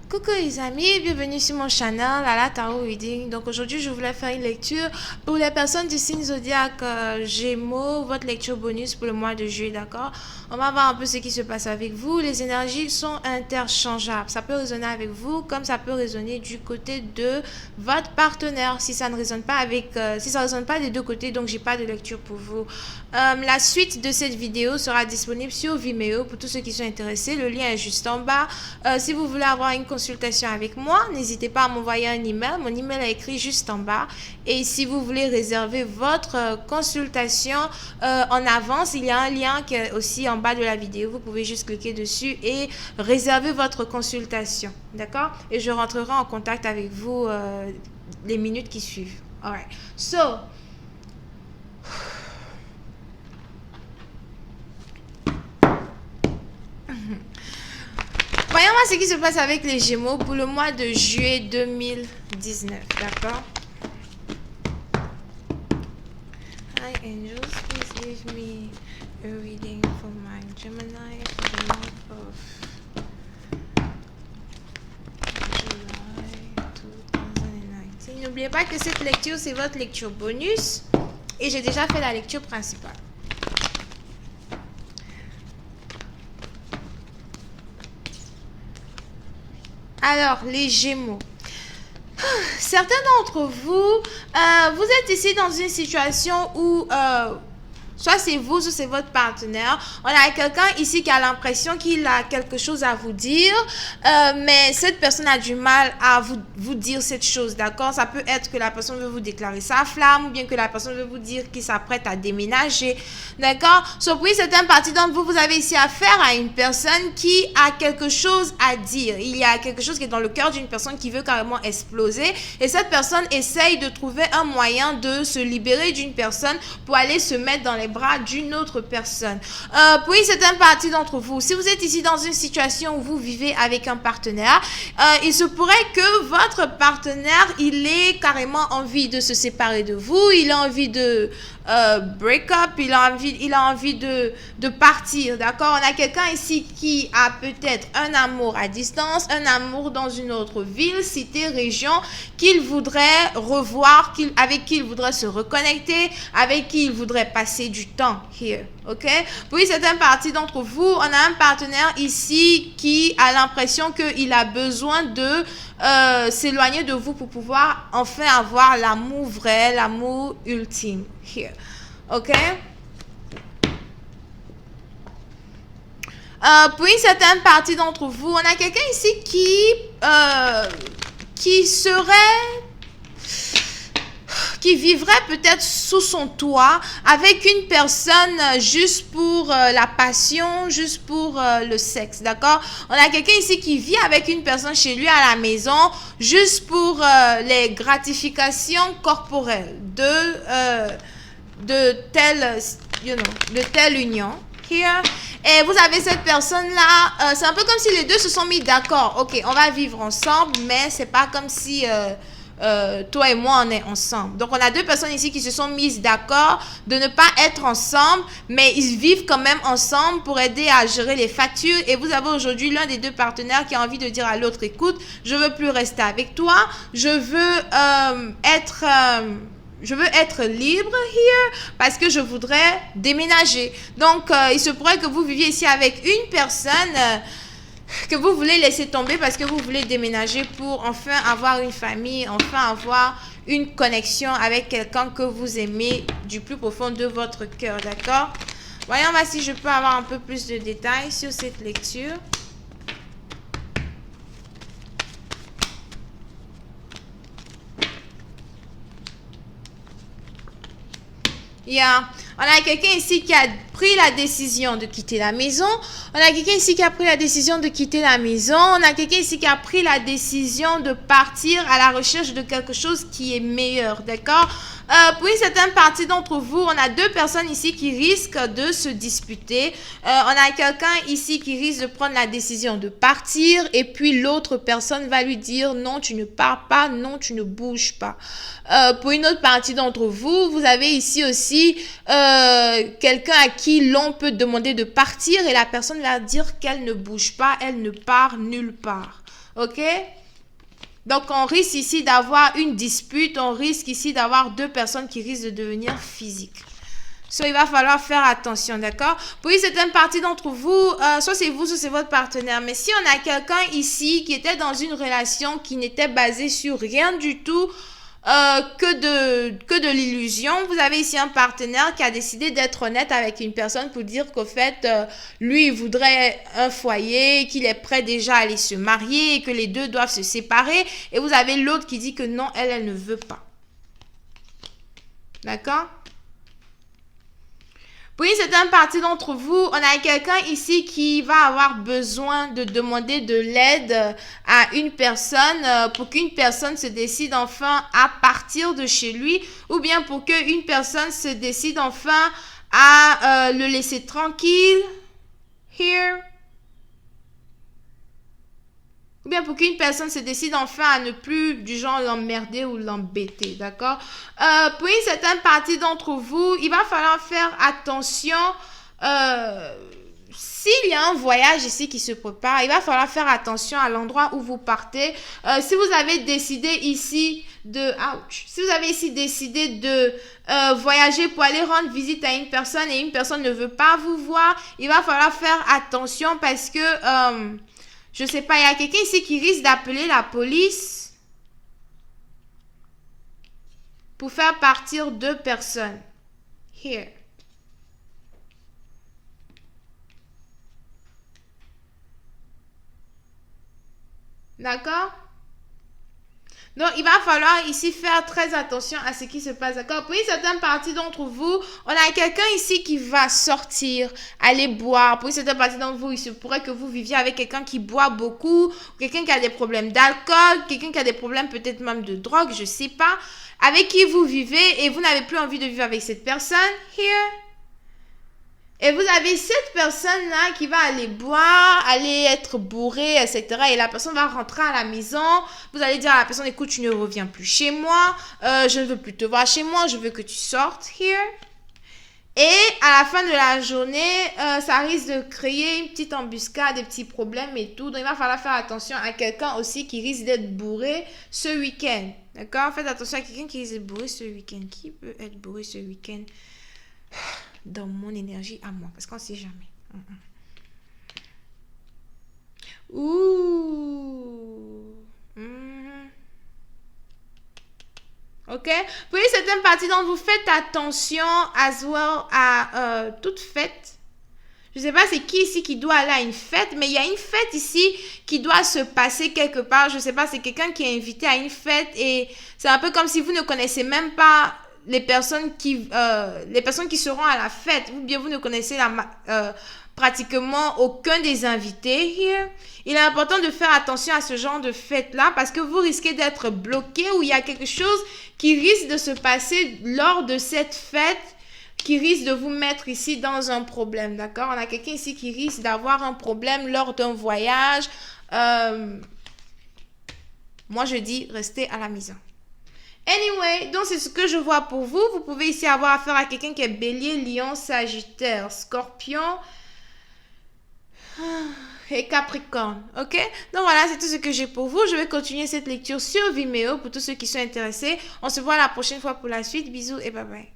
Coucou les amis, bienvenue sur mon channel Lala Tarot Reading. Donc aujourd'hui je voulais faire une lecture pour les personnes du signe zodiaque Gémeaux, votre lecture bonus pour le mois de juillet, d'accord? On va voir un peu ce qui se passe avec vous. Les énergies sont interchangeables. Ça peut résonner avec vous comme ça peut résonner du côté de votre partenaire. Si ça ne résonne pas si ça résonne pas des deux côtés, donc j'ai pas de lecture pour vous. La suite de cette vidéo sera disponible sur Vimeo pour tous ceux qui sont intéressés. Le lien est juste en bas. Si vous voulez avoir une consultation avec moi, n'hésitez pas à m'envoyer un email. Mon email est écrit juste en bas. Et si vous voulez réserver votre consultation en avance, il y a un lien qui est aussi en bas de la vidéo. Vous pouvez juste cliquer dessus et réserver votre consultation. D'accord? Et je rentrerai en contact avec vous les minutes qui suivent. Alright. So, voyons voir ce qui se passe avec les Gémeaux pour le mois de juillet 2019. D'accord? Hi angels, please give me a reading for my Gemini for the month of July 2019. N'oubliez pas que cette lecture, c'est votre lecture bonus. Et j'ai déjà fait la lecture principale. Alors, les Gémeaux. Certains d'entre vous, vous êtes ici dans une situation où soit c'est vous, soit c'est votre partenaire. On a quelqu'un ici qui a l'impression qu'il a quelque chose à vous dire, mais cette personne a du mal à vous dire cette chose, d'accord? Ça peut être que la personne veut vous déclarer sa flamme, ou bien que la personne veut vous dire qu'il s'apprête à déménager, d'accord? So, pour certaines parties d'entre vous, vous avez ici affaire à une personne qui a quelque chose à dire. Il y a quelque chose qui est dans le cœur d'une personne qui veut carrément exploser, et cette personne essaye de trouver un moyen de se libérer d'une personne pour aller se mettre dans les bras d'une autre personne. Pour certaines parties d'entre vous, si vous êtes ici dans une situation où vous vivez avec un partenaire, il se pourrait que votre partenaire, il ait carrément envie de se séparer de vous, il a envie de break up, il a envie de partir, d'accord? On a quelqu'un ici qui a peut-être un amour à distance, un amour dans une autre ville, cité, région, qu'il voudrait revoir, avec qui il voudrait se reconnecter, avec qui il voudrait passer du temps here, ok? Pour certaines parties d'entre vous, on a un partenaire ici qui a l'impression qu'il a besoin de s'éloigner de vous pour pouvoir enfin avoir l'amour vrai, l'amour ultime here, ok? Pour une certaine partie d'entre vous, on a quelqu'un ici qui vivrait peut-être sous son toit avec une personne juste pour la passion, juste pour le sexe, d'accord? On a quelqu'un ici qui vit avec une personne chez lui à la maison juste pour les gratifications corporelles de telle union. Here. Et vous avez cette personne-là, c'est un peu comme si les deux se sont mis d'accord. Ok, on va vivre ensemble, mais c'est pas comme si toi et moi on est ensemble. Donc on a deux personnes ici qui se sont mises d'accord de ne pas être ensemble, mais ils vivent quand même ensemble pour aider à gérer les factures. Et vous avez aujourd'hui l'un des deux partenaires qui a envie de dire à l'autre, écoute, je veux plus rester avec toi, je veux être libre here parce que je voudrais déménager. Donc, il se pourrait que vous viviez ici avec une personne que vous voulez laisser tomber parce que vous voulez déménager pour enfin avoir une famille, enfin avoir une connexion avec quelqu'un que vous aimez du plus profond de votre cœur, d'accord? Voyons voir si je peux avoir un peu plus de détails sur cette lecture. Yeah. On a quelqu'un ici qui a pris la décision de quitter la maison. On a quelqu'un ici qui a pris la décision de quitter la maison. On a quelqu'un ici qui a pris la décision de partir à la recherche de quelque chose qui est meilleur, d'accord? Pour une certaine partie d'entre vous, on a deux personnes ici qui risquent de se disputer. On a quelqu'un ici qui risque de prendre la décision de partir et puis l'autre personne va lui dire non, tu ne pars pas, non, tu ne bouges pas. Pour une autre partie d'entre vous, vous avez ici aussi quelqu'un à qui l'on peut demander de partir et la personne va dire qu'elle ne bouge pas, elle ne part nulle part. Ok? Donc, on risque ici d'avoir une dispute. On risque ici d'avoir deux personnes qui risquent de devenir physiques. So, il va falloir faire attention, d'accord? Puis, certaines parties d'entre vous, soit c'est vous, soit c'est votre partenaire. Mais si on a quelqu'un ici qui était dans une relation qui n'était basée sur rien du tout, que de l'illusion, vous avez ici un partenaire qui a décidé d'être honnête avec une personne pour dire qu'au fait, lui, il voudrait un foyer, qu'il est prêt déjà à aller se marier et que les deux doivent se séparer. Et vous avez l'autre qui dit que non, elle ne veut pas. D'accord? Pour une certaine partie d'entre vous, on a quelqu'un ici qui va avoir besoin de demander de l'aide à une personne pour qu'une personne se décide enfin à partir de chez lui ou bien pour qu'une personne se décide enfin à le laisser tranquille. Here. Ou bien pour qu'une personne se décide enfin à ne plus du genre l'emmerder ou l'embêter, d'accord? Pour une certaine partie d'entre vous, il va falloir faire attention. S'il y a un voyage ici qui se prépare, il va falloir faire attention à l'endroit où vous partez. Si vous avez décidé ici si vous avez ici décidé de voyager pour aller rendre visite à une personne et une personne ne veut pas vous voir, il va falloir faire attention parce que... je sais pas, il y a quelqu'un ici qui risque d'appeler la police pour faire partir deux personnes. Here. D'accord? Donc, il va falloir ici faire très attention à ce qui se passe, d'accord? Pour une certaine partie d'entre vous, on a quelqu'un ici qui va sortir, aller boire. Pour une certaine partie d'entre vous, il se pourrait que vous viviez avec quelqu'un qui boit beaucoup, quelqu'un qui a des problèmes d'alcool, quelqu'un qui a des problèmes peut-être même de drogue, je sais pas, avec qui vous vivez et vous n'avez plus envie de vivre avec cette personne. Here. Et vous avez cette personne-là qui va aller boire, aller être bourrée, etc. Et la personne va rentrer à la maison. Vous allez dire à la personne, écoute, tu ne reviens plus chez moi. Je ne veux plus te voir chez moi. Je veux que tu sortes. Here. Et à la fin de la journée, ça risque de créer une petite embuscade, des petits problèmes et tout. Donc, il va falloir faire attention à quelqu'un aussi qui risque d'être bourré ce week-end. D'accord? Faites attention à quelqu'un qui risque d'être bourré ce week-end. Qui peut être bourré ce week-end? Dans mon énergie à moi, parce qu'on ne sait jamais. Ouh. Ok? Pour une certaine partie d'entre vous, faites attention as well à toute fête. Je ne sais pas c'est qui ici qui doit aller à une fête, mais il y a une fête ici qui doit se passer quelque part. Je ne sais pas, c'est quelqu'un qui est invité à une fête et c'est un peu comme si vous ne connaissez même pas les personnes qui seront à la fête, ou bien vous ne connaissez pratiquement aucun des invités here. Il est important de faire attention à ce genre de fête-là parce que vous risquez d'être bloqué ou il y a quelque chose qui risque de se passer lors de cette fête qui risque de vous mettre ici dans un problème, d'accord? On a quelqu'un ici qui risque d'avoir un problème lors d'un voyage. Moi, je dis restez à la maison. Anyway, donc c'est ce que je vois pour vous. Vous pouvez ici avoir affaire à quelqu'un qui est bélier, lion, sagittaire, scorpion et capricorne. Ok? Donc voilà, c'est tout ce que j'ai pour vous. Je vais continuer cette lecture sur Vimeo pour tous ceux qui sont intéressés. On se voit la prochaine fois pour la suite. Bisous et bye bye.